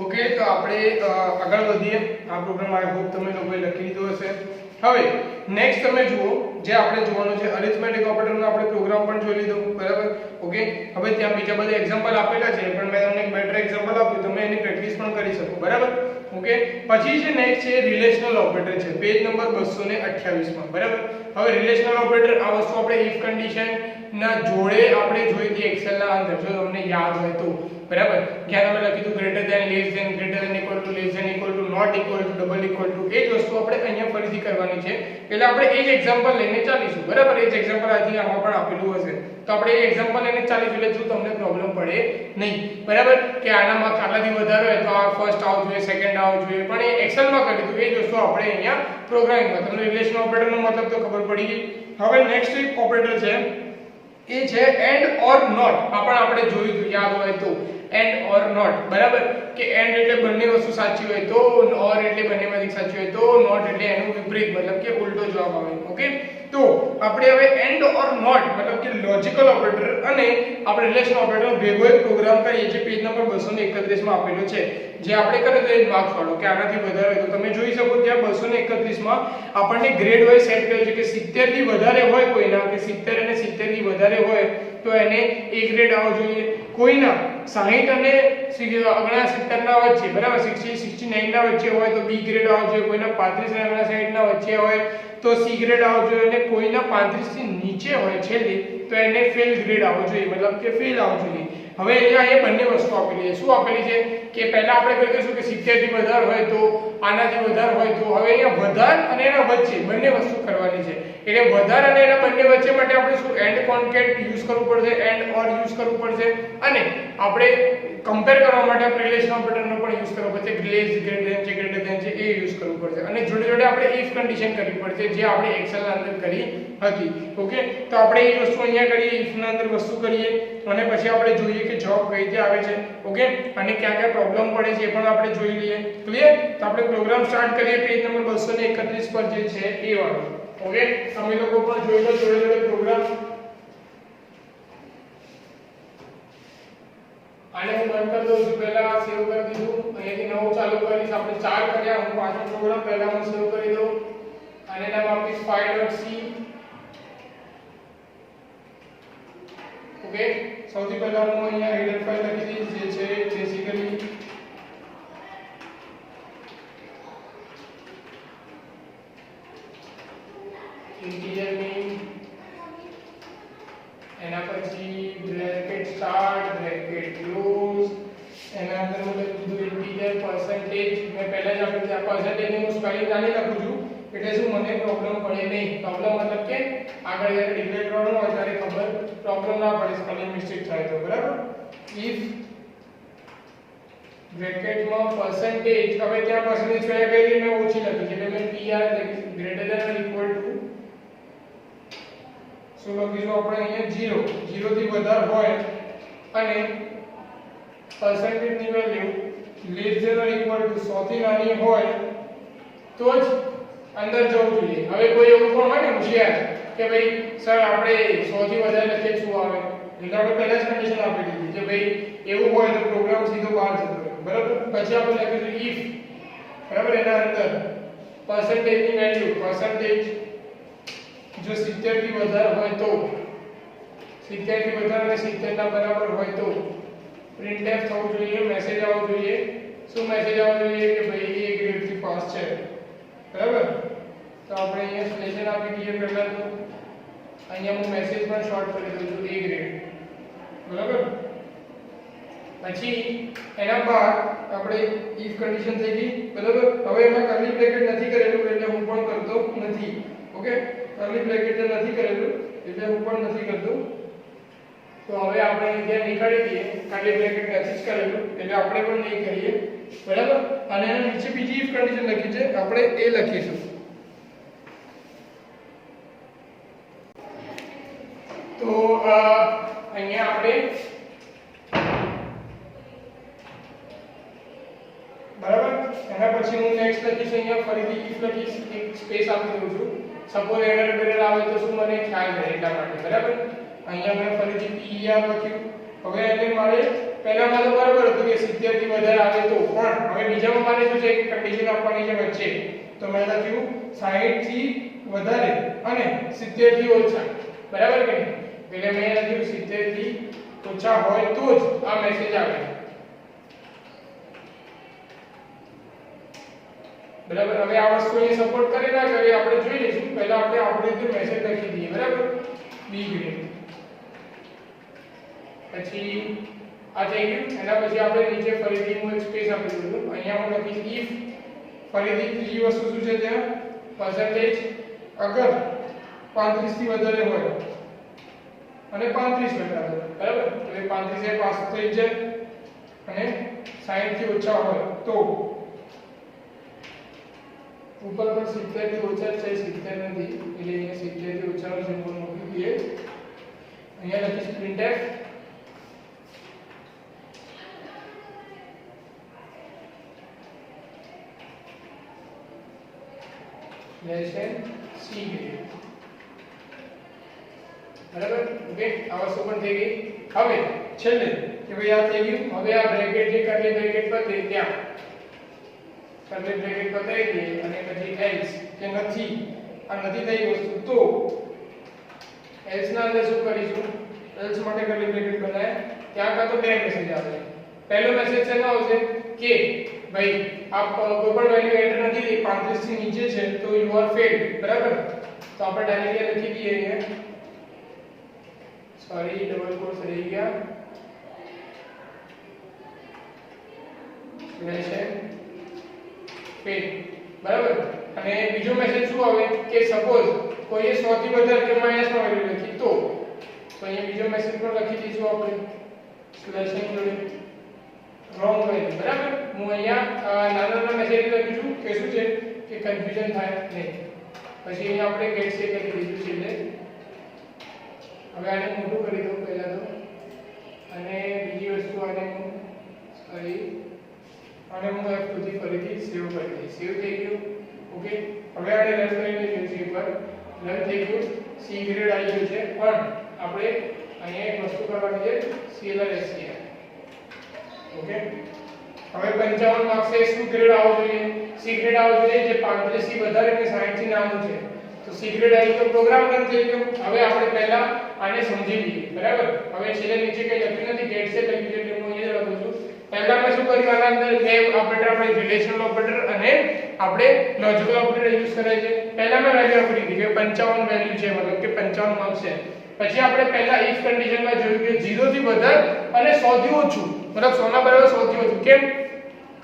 ઓકે, તો આપણે આગળ વધીએ. આ પ્રોગ્રામ આઈ હોપ તમે લોકોએ લખી લીધો હશે. હવે નેક્સ્ટ તમે જુઓ, જે આપણે જોવાનું છે અરિથમેટિક ઓપરેટરનો આપણે પ્રોગ્રામ પણ જોઈ લીધો, બરાબર. ઓકે, હવે ત્યાં બીજા બધા એક્ઝામ્પલ આપેલા છે, પણ મેં તમને એક બેટર એક્ઝામ્પલ આપ્યું, તમે એની પ્રેક્ટિસ પણ કરી શકો, બરાબર. ઓકે, પછી છે નેક્સ્ટ છે રિલેશનલ ઓપરેટર છે, પેજ નંબર 228 માં, બરાબર. હવે રિલેશનલ ઓપરેટર, આ વસ્તુ આપણે ઇફ કન્ડિશન ના જોડે આપણે જોઈ હતી એક્સેલ ના અંદર, જો તમને યાદ હોય તો, બરાબર. ક્યાં તમે લખ્યું હતું greater than, less than, greater than equal to, less than equal to, not equal to, double equal to. એ જ વસ્તુ આપણે અહીંયા ફરીથી કરવાની છે. એટલે આપણે એ જ એક્ઝામ્પલ લઈને ચાલીશું, બરાબર. એ જ એક્ઝામ્પલ આજે આમાં પણ આપેલું હશે, તો આપણે એ એક્ઝામ્પલ લઈને ચાલીશું, એટલે જો તમને પ્રોબ્લેમ પડે નહીં, બરાબર. કે આનામાં આટલાથી વધારે હોય તો આ ફર્સ્ટ આવવું જોઈએ, સેકન્ડ આવવું જોઈએ, પણ એ એક્સેલમાં કરી દીધું. એ જ વસ્તુ આપણે અહીંયા પ્રોગ્રામિંગમાં, તમને રિલેશન ઓપરેટરનો મતલબ તો ખબર પડી ગઈ. હવે નેક્સ્ટ એક ઓપરેટર છે, એ છે એન્ડ ઓર નોટ. આ પણ આપણે જોયું હતું, યાદ હોય તો, એન્ડ ઓર નોટ, બરાબર. કે એન્ડ એટલે બંને વસ્તુ સાચી હોય તો, ઓર એટલે બંનેમાંથી સાચી હોય તો, નોટ એટલે એનું વિપરીત, મતલબ કે ઉલટો જવાબ આવે. ઓકે, તો આપણે હવે એન્ડ ઓર નોટ મતલબ કે લોજિકલ ઓપરેટર અને આપણે રિલેશન ઓપરેટર ભેગો એક પ્રોગ્રામ કરીએ, જે પેજ નંબર 231 માં આપેલો છે, જે આપણે કર્યો તો એ માર્ક્સ વાળો, કે આનાથી વધારે હોય તો તમે જોઈ શકો ત્યાં 231 માં આપણને ગ્રેડ હોય સેટ કર્યો છે કે 70 થી વધારે હોય કોઈના, કે 70 અને 70 થી વધારે હોય તો એને A ગ્રેડ આવવો જોઈએ. કોઈના 60 અને 69 ના વચ્ચે, બરાબર, 60 69 ના વચ્ચે હોય તો B ગ્રેડ આવવો જોઈએ. કોઈના 35 અને 60 ના વચ્ચે હોય તો C ગ્રેડ આવવો જોઈએ, અને કોઈના 35 થી નીચે હોય છેલ્લે તો એને ફેલ ગ્રેડ આવવો જોઈએ, મતલબ કે ફેલ આવવો જોઈએ. હવે અહીંયા બંને વસ્તુ આપેલી છે. શું આપેલી છે કે પહેલા આપણે કહી દઈશું કે 70 થી વધારે હોય તો, આનાથી વધારે હોય તો. હવે અહીંયા વધાર અને એના વચ્ચે બંને વસ્તુ કરવાની છે. એટલે વધાર અને એના બંને વચ્ચે માટે આપણે શું એન્ડ કોન્કેટ યુઝ કરવું પડશે, એન્ડ ઓર યુઝ કરવું પડશે, અને આપણે કમ્પેર કરવા માટે આપણે રિલેશન ઓપરેટરનો પણ યુઝ કરવો પડશે. લેસ ગ્રેટર ધેન છે એ યુઝ કરવું પડશે, અને જોડે જોડે આપણે ઇફ કન્ડિશન કરવી પડશે, જે આપણે એક્સેલ ના અંદર કરી હતી. ઓકે, તો આપણે એ વસ્તુ અહીંયા કરીએ, ઇફ ના અંદર વસ્તુ કરીએ, અને પછી આપણે જોઈએ કે જવાબ કઈ રીતે આવે છે. ઓકે, અને ક્યાં ક્યાં પ્રોબ્લેમ પડે છે એ પણ આપણે જોઈ લઈએ. ક્લિયર? તો આપણે પ્રોગ્રામ સ્ટાર્ટ કરીએ પેજ નંબર 231 પર જે છે એ વાળો. ઓકે, તમે લોકો પણ જોઈ લો જોડે જોડે પ્રોગ્રામ. આને હું બંધ કરી દઉં છું, પહેલા સેવ કરી દીધું, અહીંયાથી નવું ચાલુ કરીશ. આપણે 4 કર્યા, હું પાછો પ્રોગ્રામ પહેલા હું સેવ કરી દઉં, આને નામ આપીશ file.c. ઓકે, સૌથી પહેલા હું અહીંયા હેડર ફાઇલ લખી દઈશ, જે છે બેસિકલી integer name, એના પછી bracket start bracket close percentage મેં પહેલા જ આપ્યું છે, આ પર્સન્ટેજ ની હું સ્પેલિંગ નાની લખું છું એટલે શું મને પ્રોબ્લેમ પડે નહીં. પ્રોબ્લેમ મતલબ કે આગળ જ્યારે ડિક્લેર કરવાનું હોય ત્યારે ખબર પ્રોબ્લેમ ના પડે સ્પેલિંગ મિસ્ટેક થાય તો. બરાબર. ઇફ બ્રેકેટમાં પર્સન્ટેજ, હવે ત્યાં પર્સન્ટેજ કયા કઈ મેં ઓછી લખી છે એટલે મેં pr greater than or equal to શું લખીશું આપણે અહીંયા 0 થી વધારે હોય અને પર્સન્ટેજ ની value less than or equal to 100 થી નાની હોય તો જ અંદર જવું જોઈએ. હવે કોઈ એવું પણ હોય ને હોશિયાર કે ભાઈ સર આપણે 100 થી વધારે લખીએ શું આવે, એટલે આપણે પહેલા જ કન્ડિશન આપી દીધી કે ભાઈ એવું હોય તો પ્રોગ્રામ સીધો બહાર જતો રહે. બરાબર. પછી આપણે લખીશું if, બરાબર, એના અંદર પર્સન્ટેજ ની વેલ્યુ પર્સન્ટેજ જો 70 થી વધારે હોય તો 70 થી વધારે અને 70 ના બરાબર હોય તો printf થવું જોઈએ, મેસેજ આવવો જોઈએ. શું મેસેજ આવવો જોઈએ કે ભાઈ એ ગ્રેડ થી પાસ છે. બરાબર. તો આપણે અહીંયા સ્લેશન આપી દઈએ પહેલા તો અહીંયા હું મેસેજ પણ શોર્ટ કરી દઉં છું એ ગ્રેડ. બરાબર. પછી એના બાદ આપણે if કન્ડિશન થઈ ગઈ. બરાબર. હવે એમાં કર્લી બ્રેકેટ નથી કરેલું એટલે હું પણ કરતો નથી. ઓકે, કર્લી બ્રેકેટ નથી કરેલું એટલે હું પણ નથી કરતો. તો હવે આપણે અહીંયા નીકાળી દઈએ, કર્લી બ્રેકેટ નથી જ કરેલું એટલે આપણે પણ નહીં કરીએ. બરાબર. અને એના નીચે બીજી if કન્ડિશન લખી છે, આપણે એ લખીશું. તો અહીંયા આપણે બરાબર. એના પછી હું નેક્સ્ટ લખીશ, અહીંયા ફરીથી if લખીશ, એક સ્પેસ આપી દઉં છું. સપોઝ એરર આવે તો શું મને ખ્યાલ રહે એટલા માટે. બરાબર. અહીંયા મેં ફરીથી per લખ્યું. હવે એટલે મારે પહેલામાં તો બરાબર હતું કે 70 થી વધારે આવે તો, પણ હવે બીજામાં મારે શું છે કે કન્ડિશન આપવાની છે વચ્ચે, તો મેં લખ્યું 60 થી વધારે અને 70 થી ઓછા. બરાબર કે નહીં? એટલે મેં લખ્યું 70 થી ઓછા હોય તો જ આ મેસેજ આવે. બરાબર. હવે આ વસ્તુ અહીં સપોર્ટ કરે ના કરે આપણે જોઈ લઈશું. પહેલા આપણે આપણી રીતે મેસેજ લખી દઈએ. બરાબર. B grade. પછી આ થઈ ગયું. એના પછી આપણે નીચે ફરીથી હું એક સ્પેસ આપી દઉં. અહીંયા હું લખીશ if, ફરીથી ત્રીજી વસ્તુ શું છે ત્યાં પર્સન્ટેજ અગર 35 થી વધારે હોય અને 35 વધારે. બરાબર. એટલે 35 એ પાસ થઈ જાય અને 60 થી ઓછા હોય તો ઉપર પર 70 થી ઓછા છે, 70 નથી એટલે અહીંયા 70 થી ઓછાનો સિમ્બોલ મૂકી દઈએ. અહીંયા લખીશ printf less than c grade. બરાબર. ઓકે, આ વસ્તુ પણ થઈ ગઈ. હવે છેલ્લે કે ભાઈ આ થઈ ગયું. હવે આ બ્રેકેટ જે કર્લી બ્રેકેટ પર દે ત્યાં કર્લી બ્રેકેટ પર દઈ દઈએ અને પછી else કે નથી, આ નથી થઈ વસ્તુ તો else ના અંદર શું કરીશું, else માટે કર્લી બ્રેકેટ બનાય ત્યાં કાં તો બે મેસેજ આવે. પહેલો મેસેજ છે ને આવશે કે ભાઈ આપ કોઈ પણ વેલ્યુ એન્ટર નથી થઈ, 35 થી નીચે છે તો યુ આર ફેલ્ડ. બરાબર. તો આપણે ડાયરેક્ટલી લખી દઈએ અહીંયા, સોરી ડબલ કોટ્સ રહી ગયા, લેશન ફેલ્ડ. બરાબર. અને બીજો મેસેજ શું આવે કે સપોઝ કોઈએ 100 થી વધારે કે માઈનસમાં વેલ્યુ લખી તો અહીંયા બીજો મેસેજ પણ લખી દઈશું આપણે સ્લેશિંગ જોડે રોંગ વેલ્યુ. બરાબર. હું અહીંયા નાના મેસેજ લખી છું કે શું છે કે કન્ફ્યુઝન થાય નહીં. પછી અહીંયા આપણે ગેટ સેટ લખી દીધું છે એટલે હવે આને મોટું કરી દઉં પહેલા તો, અને બીજી વસ્તુ આને હું સોરી આને હું F2 થી ફરીથી સેવ કરી દઈશ. સેવ થઈ ગયું. ઓકે. હવે આને રન કરીને જોઈએ એકવાર. રન થઈ ગયું. સી ગ્રેડ આવી ગયું છે, પણ આપણે અહીંયા એક વસ્તુ કરવાની છે CLR. ઓકે. હવે 55 માર્ક્સ એ શું ગ્રેડ આવવો જોઈએ? સી ગ્રેડ આવવો જોઈએ જે 35 થી વધારે અને 60 થી નાનું છે. તો સી ગ્રેડ આવી તો પ્રોગ્રામ રન થઈ ગયો. હવે આપણે પહેલા આને સમજી લઈએ. બરાબર. હવે છેલ્લે નીચે કઈ લખ્યું નથી, ગેટ સેટ લખ્યું છે એટલે હું અહીંયા લખું છું. પહેલા મેં શું કર્યું, આના અંદર બે ઓપરેટર આપણે રિલેશનલ ઓપરેટર અને આપણે લોજિકલ ઓપરેટર યુઝ કરાય છે. પહેલા મેં વેલ્યુ આપી દીધી કે 55 વેલ્યુ છે, મતલબ કે 55 માર્ક્સ છે. પછી આપણે પહેલા if કન્ડિશનમાં જોયું કે 0 થી વધારે અને 100 થી ઓછું, મતલબ 100 ના બરાબર 100 થી ઓછું. કેમ?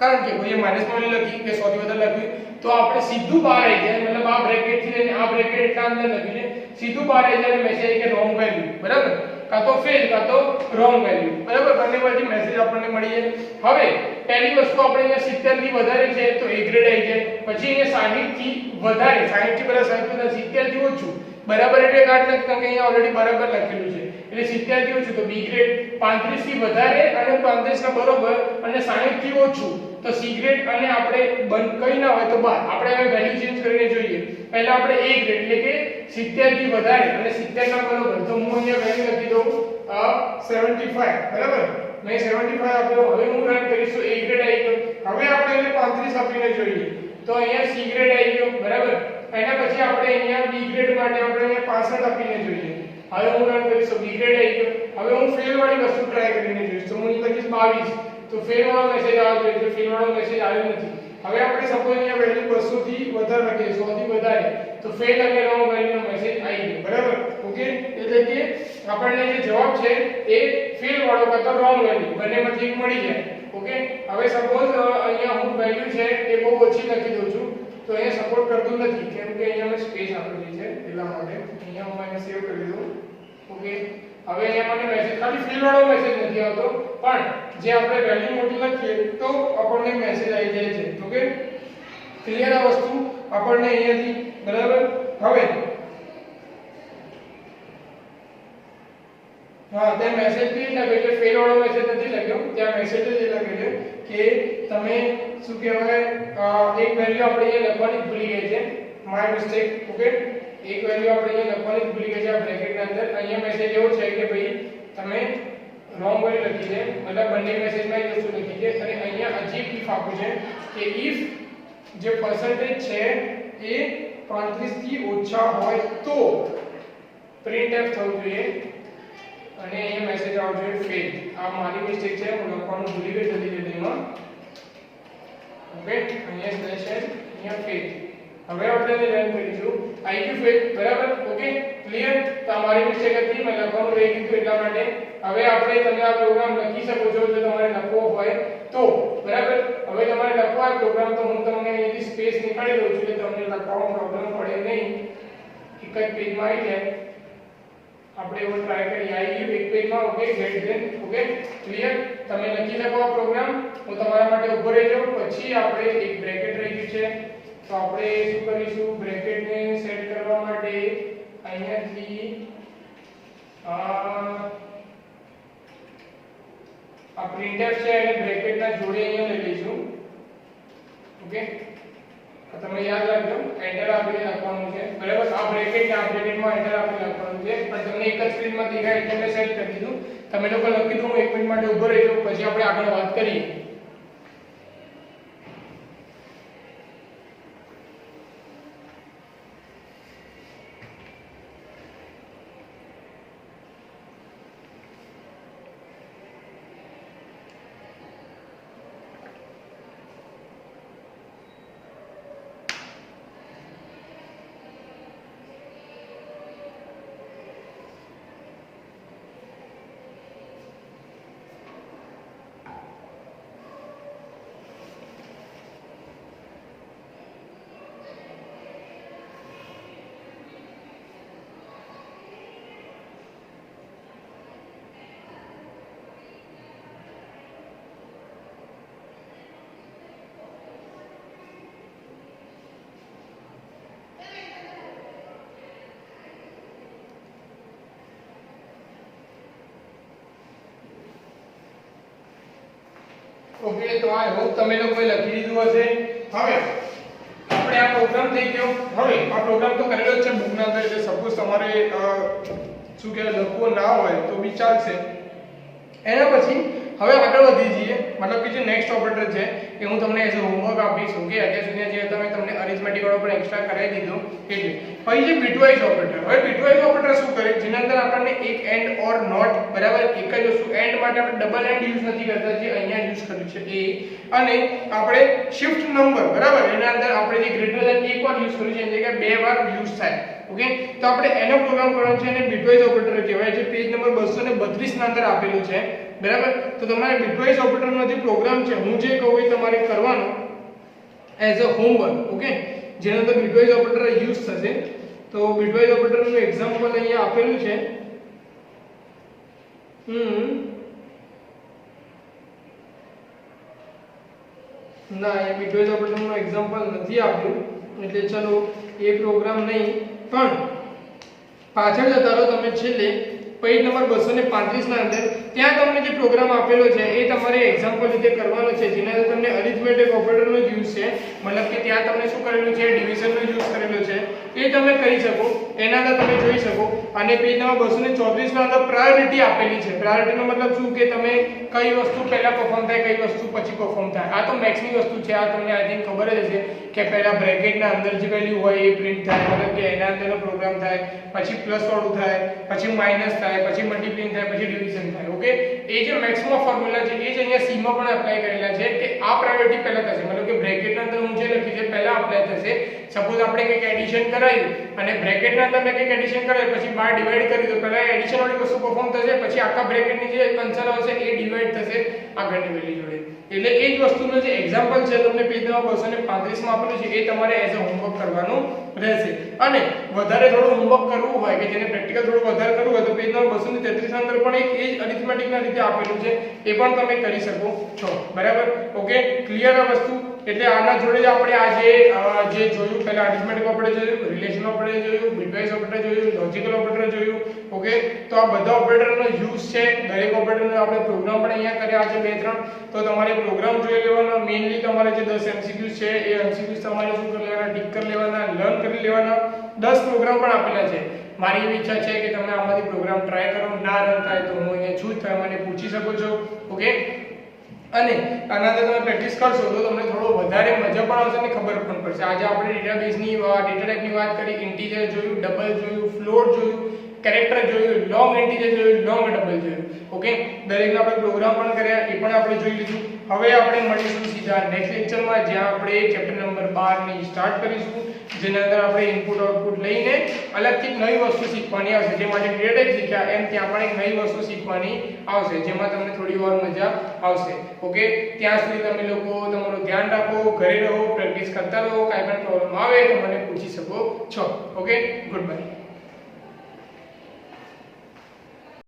કારણ કે ભાઈએ માઇનસમાં લખી કે 100 થી વધારે લખ્યું તો આપણે સીધું બહાર આવી જાય, મતલબ આ બ્રેકેટ થી લઈને આ બ્રેકેટ એટલા અંદર લખ્યું છે, સીધું બહાર આવી જાય મેસેજ કે રોંગ વેલ્યુ, બરાબર, કાં તો ફેલ કાં તો રોંગ વેલ્યુ, બરાબર, બંને બાજુ મેસેજ આપણને મળી જાય. હવે પહેલી વસ્તુ આપણે અહીંયા 70 થી વધારે છે તો A ગ્રેડ આવી જાય, પછી અહીંયા 60 થી વધારે, 60 થી બરાબર 60 થી 70 થી ઓછું, બરાબર એટલે કાઢ નાખ, કારણ કે અહીંયા ઓલરેડી બરાબર લખેલું છે એટલે 70 થી ઓછું તો B ગ્રેડ, 35 થી વધારે અને 35 ના બરોબર અને 60 થી ઓછું તો C ગ્રેડ, અને આપણે બંધ કઈ ના હોય તો બાર. આપણે હવે વેલ્યુ ચેન્જ કરીને જોઈએ. પહેલા આપણે A ગ્રેડ એટલે કે 70 થી વધારે અને 70 ના બરોબર, તો હું અહીંયા વેલ્યુ લખી દઉં 75, બરાબર, મેં 75 આપ્યો. હવે હું રન કરીશ તો A ગ્રેડ આવી ગયો. હવે આપણે એને 35 આપીને જોઈએ તો અહીંયા C ગ્રેડ આવી ગયો, બરાબર. એના પછી આપણે અહીંયા B ગ્રેડ માટે આપણે અહીંયા 65 આપીને જોઈએ. હવે હું રન કરીશ તો B ગ્રેડ આવી ગયો. હવે હું ફેલ વાળી વસ્તુ ટ્રાય કરીને જોઈશ તો હું લખીશ 22 તો ફેલ વાળો મેસેજ આવવો જોઈએ, તો ફેલ વાળો મેસેજ આવ્યો નથી. હવે આપણે સપોઝ અહીંયા વેલ્યુ 200 થી વધારે લખીએ, 100 થી વધારે તો ફેલ અને રોંગ વેલ્યુનો મેસેજ આવી ગયો, બરાબર. ઓકે, એટલે કે આપણને જે જવાબ છે એ ફેલ વાળો કાં રોંગ વેલ્યુ બંનેમાંથી એક મળી જાય. ઓકે, હવે સપોઝ અહીંયા હું વેલ્યુ છે એ બહુ ઓછી લખી દઉં છું તો અહીંયા સપોર્ટ કરતું નથી, કેમ કે અહીંયા મેં સ્પેસ આપેલી છે એટલા માટે. અહીંયા હું એને સેવ કરી દઉં. ઓકે, હવે અહીંયા મને મેસેજ ખાલી ફિલ વાળો મેસેજ નથી આવતો, પણ જે આપણે વેલ્યુ મોટી લખીએ તો આપણને મેસેજ આવી જાય છે. ઓકે, ક્લિયર આ વસ્તુ આપણને અહીંયાથી, બરાબર. હવે હા, ત્યાં મેસેજ ક્લિયર લખ્યો છે, ફેલ વાળો મેસેજ નથી લખ્યો, ત્યાં મેસેજ જ લખ્યો છે કે તમે શું કહેવાય એક વેલ્યુ આપણે અહીંયા લખવાની ભૂલી ગઈ છે, માય મિસ્ટેક. ઓકે, એક વેલ્યુ આપણે અહીંયા લખવાની ભૂલી ગઈ છે આ બ્રેકેટના અંદર. અહીંયા મેસેજ એવો છે કે ભાઈ તમે રોંગ વેલ્યુ લખી છે, મતલબ બંને મેસેજમાં એક વસ્તુ લખી છે. અને અહીંયા હજી ઇફ આપ્યું છે કે ઇફ જે પર્સન્ટેજ છે એ 35 થી ઓછા હોય તો પ્રિન્ટએફ થવું જોઈએ અને અહીંયા મેસેજ આવવો જોઈએ ફેલ. આ મારી મિસ્ટેક છે, હું લખવાનું ભૂલી ગઈ જલ્દી જલ્દીમાં. ઓકે, અહીંયા સ્લેશ છે, અહીંયા ફેલ. હવે આપણે એને રન કરીશું. આઈ ગયું ફેલ, બરાબર. Okay, clear. તો અમારી મિસ્ટેક હતી, મેં લખવાનું રહી ગયું એટલા માટે. હવે આપણે તમે આ પ્રોગ્રામ લખી શકો છો જો તમારે લખવો હોય તો, બરાબર. હવે તમારે લખવો આ પ્રોગ્રામ તો હું તમને અહીંથી સ્પેસ નીકાળી દઉં છું એટલે તમને લખવામાં પ્રોબ્લેમ પડે નહીં, એક જ પેજમાં આવી જાય. આપણે એવો ટ્રાય કરી, આવી ગયું એક પેજમાં. Okay, get then. Okay, clear. તમે લખી શકો આ પ્રોગ્રામ, હું તમારા માટે ઊભો રહી જાઉં. પછી આપણે એક બ્રેકેટ રહી ગયું છે તો આપણે શું કરીશું, બ્રેકેટને સેટ કરવા માટે અહીંયાથી આ પ્રિન્ટએફ છે એને બ્રેકેટના જોડે અહીંયા લઈ લઈશું. ઓકે, તમે યાદ રાખજો, એન્ટર આપીને લખવાનું છે, બરાબર. આ બ્રેકેટ ને આ બ્રેકેટમાં એન્ટર આપીને લખવાનું છે, પણ તમને એક જ સ્ક્રીનમાં દેખાય એટલે મેં સેટ કરી દીધું. તમે લોકો લખી દો, હું 1 મિનિટ માટે ઊભો રહી જાઉં, પછી આપણે આગળ વાત કરીએ. ઓકે, તો આ હોપ તમે લોકોએ લખી દીધું હશે. હવે આપણે આ પ્રોગ્રામ થઈ ગયો. હવે આ પ્રોગ્રામ તો કરેલો જ છે બુકના અંદર, એટલે સપોઝ તમારે શું કહેવાય લખવો ના હોય તો બી ચાલશે. એના પછી હવે આગળ વધી જઈએ, મતલબ કે જે નેક્સ્ટ ઓપરેટર છે એ હું તમને એઝ અ હોમવર્ક આપીશ. ઓકે, અત્યાર સુધી જે તમને અરિથમેટિક વાળો પણ એક્સ્ટ્રા કરાવી દીધો એટલે. પછી જે બીટવાઇઝ ઓપરેટર. હવે બીટવાઇઝ ઓપરેટર શું કરે, જેના અંદર આપણને એક એન્ડ ઓર નોટ, બરાબર, એક જ વસ્તુ. એન્ડ માટે આપણે ડબલ એન્ડ યુઝ નથી કરતા, જે અહીંયા યુઝ કર્યું છે એ. અને આપણે શિફ્ટ નંબર, બરાબર, એના અંદર આપણે જે ગ્રેટર ધેન એક વાર યુઝ કર્યું છે એટલે કે 2 વાર યુઝ થાય. ઓકે, તો આપણે એનો પ્રોગ્રામ કરવાનો છે અને બીટવાઇઝ ઓપરેટર કહેવાય છે. પેજ નંબર 232 ના અંદર આપેલું છે. બરાબર. તો તમારે બિટવાઇઝ ઓપરેટરનો જે પ્રોગ્રામ છે હું જે કહું એ તમારે કરવાનો એઝ અ હોમવર્ક. ઓકે, જેનો અંદર બિટવાઇઝ ઓપરેટર યુઝ થશે. તો બિટવાઇઝ ઓપરેટરનું એક્ઝામ્પલ અહીંયા આપેલું છે. ના, એ બિટવાઇઝ ઓપરેટરનું એક્ઝામ્પલ નથી આપ્યું, એટલે ચલો એ પ્રોગ્રામ નહીં. પણ પાછળ જતા રહો તમે છેલ્લે પેજ નંબર 235 ના અંદર ત્યાં તમને જે પ્રોગ્રામ આપેલો છે એ તમારે એક્ઝામ્પલ રીતે કરવાનો છે, જેના અંદર તમને અરિથમેટિક ઓપરેટરનો યુઝ છે, મતલબ કે ત્યાં તમને શું કરેલું છે, ડિવિઝનનો યુઝ કરેલો છે, એ તમે કરી શકો. એના અંદર તમે જોઈ શકો. અને પેજ નંબર 234 ના અંદર પ્રાયોરિટી આપેલી છે. પ્રાયોરિટીનો મતલબ શું કે તમે કઈ વસ્તુ પહેલા પરફોર્મ થાય, કઈ વસ્તુ પછી પરફોર્મ થાય. આ તો મેક્સની વસ્તુ છે, આ તમને આઈ થિંક ખબર જ હશે કે પહેલા બ્રેકેટના અંદર જે વેલ્યુ હોય એ પ્રિન્ટ થાય, મતલબ કે એના અંદરનો પ્રોગ્રામ થાય, પછી પ્લસ વાળું થાય, પછી માઈનસ થાય, પછી મલ્ટીપ્લાઇંગ થાય, પછી ડિવિઝન થાય. ઓકે, એ જે મેક્સિમમ ફોર્મ્યુલા છે એ જ અહીંયા સી માં પણ એપ્લાય કરેલા છે કે આ પ્રાયોરિટી પહેલા થશે, મતલબ કે બ્રેકેટના અંદર હું જે લખી છે પહેલા એપ્લાય થશે. સપોઝ આપણે કંઈક એડિશન કરાયું અને બ્રેકેટના અંદર મેં કંઈક એડિશન કરાયું, પછી બાર ડિવાઈડ કરી દો, પહેલા એડિશન વાળી વસ્તુ પરફોર્મ થશે, પછી આખા બ્રેકેટની જે આન્સર આવશે એ ડિવાઈડ થશે આગળની વેલ્યુ જોડે. એટલે એ જ વસ્તુનો જે એક્ઝામ્પલ છે તમને પેજ નંબર 235 માં આપેલું છે એ તમારે એઝ અ હોમવર્ક કરવાનું રહેશે. અને વધારે થોડું હોમવર્ક કરવું હોય કે જેને પ્રેક્ટિકલ થોડું વધારે કરવું હોય તો પેજ નંબર 233 ના અંદર પણ એક એ જ અરિથમેટિકના રીતે આપેલું છે, એ પણ તમે કરી શકો છો. બરાબર. ઓકે, ક્લિયર આ વસ્તુ. એટલે આના જોડે જ આપણે આજે જે જોયું, પહેલા અરિથમેટિક ઓપરેટર જોયું, રિલેશન ઓપરેટર જોયું, બિટવાઇઝ ઓપરેટર જોયું, લોજિકલ ઓપરેટર જોયું. ઓકે, તો આ બધા ઓપરેટરનો યુઝ છે. દરેક ઓપરેટરનો આપણે પ્રોગ્રામ પણ અહીંયા કર્યા છે 2-3. તો તમારે પ્રોગ્રામ જોઈ લેવાના. મેઇનલી તમારે જે 10 MCQs છે એ MCQs તમારે શું કરી લેવાના, ટીક કરી લેવાના, લર્ન કરી લેવાના. 10 પ્રોગ્રામ પણ આપેલા છે. મારી એવી ઈચ્છા છે કે તમે આમાંથી પ્રોગ્રામ ટ્રાય કરો. ના રન થાય તો હું અહીંયા છું, તમે મને પૂછી શકો છો. ઓકે, અને આના અંદર તમે પ્રેક્ટિસ કરશો તો તમને થોડો વધારે મજા પણ આવશે અને ખબર પણ પડશે. આજે આપણે ડેટાબેઝની ડેટા ટાઈપની વાત કરી, ઇન્ટીજર જોયું, ડબલ જોયું, ફ્લોટ જોયું, કેરેક્ટર જોયું, લોંગ ઇન્ટીજર જોયું, લોંગ ડબલ જોયું. ઓકે, દરેકનો આપણે પ્રોગ્રામ પણ કર્યા, એ પણ આપણે જોઈ લીધું. હવે આપણે મળીશું સીધા નેક્સ્ટ લેક્ચરમાં, જ્યાં આપણે ચેપ્ટર નંબર 12 ની સ્ટાર્ટ કરીશું, જેના અંદર આપણે ઇનપુટ આઉટપુટ લઈને અલગથી નવી વસ્તુ શીખવાની આવશે. જે માટે ડેટા ટાઈપ શીખ્યા એમ ત્યાં પણ એક નવી વસ્તુ શીખવાની આવશે, જેમાં તમને થોડી વાર મજા આવશે. ઓકે, ત્યાં સુધી તમે લોકો તમારું ધ્યાન રાખો, ઘરે રહો, પ્રેક્ટિસ કરતા રહો. કાંઈ પણ પ્રોબ્લેમ આવે તો મને પૂછી શકો છો. Okay, good bye.